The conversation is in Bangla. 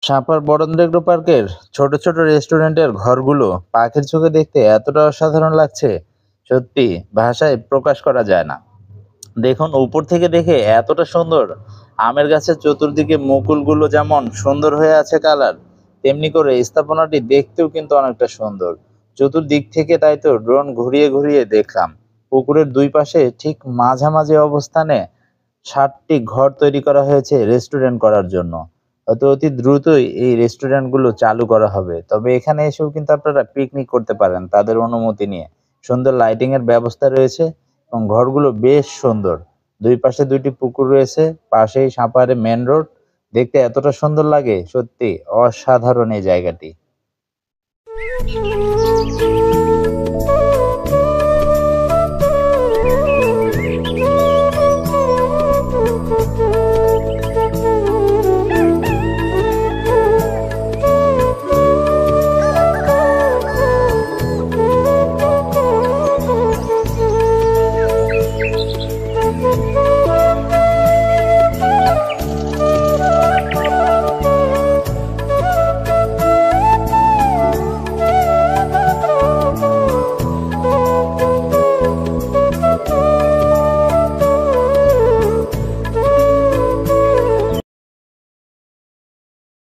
সাপার বরেন্দ্র এগ্রো পার্কের ছোট ছোট রেস্টুরেন্টের ঘরগুলো পাখির চোখে দেখতে এতটা অসাধারণ লাগছে, সত্যি ভাষায় প্রকাশ করা যায় না। দেখুন, উপর থেকে দেখে এতটা সুন্দর। আমের গাছের চতুর্দিকে মুকুলগুলো যেমন সুন্দর হয়ে আছে কালার, তেমনি করে স্থাপনাটি দেখতেও কিন্তু অনেকটা সুন্দর। চতুর্দিক থেকে তাই তো ড্রোন ঘুরিয়ে ঘুরিয়ে দেখলাম। পুকুরের দুই পাশে ঠিক মাঝামাঝি অবস্থানে ৭টি ঘর তৈরি করা হয়েছে রেস্টুরেন্ট করার জন্য। হয়তো অতি দ্রুতই এই রেস্টুরেন্টগুলো চালু করা হবে। তবে এখানে এসেও কিন্তু আপনারা পিকনিক করতে পারেন তাদের অনুমতি নিয়ে। সুন্দর লাইটিং এর ব্যবস্থা রয়েছে এবং ঘরগুলো বেশ সুন্দর। দুই পাশে ২টি পুকুর রয়েছে, পাশেই সাপাড়ে মেইন রোড। দেখতে এতটা সুন্দর লাগে, সত্যি অসাধারণ এই জায়গাটি।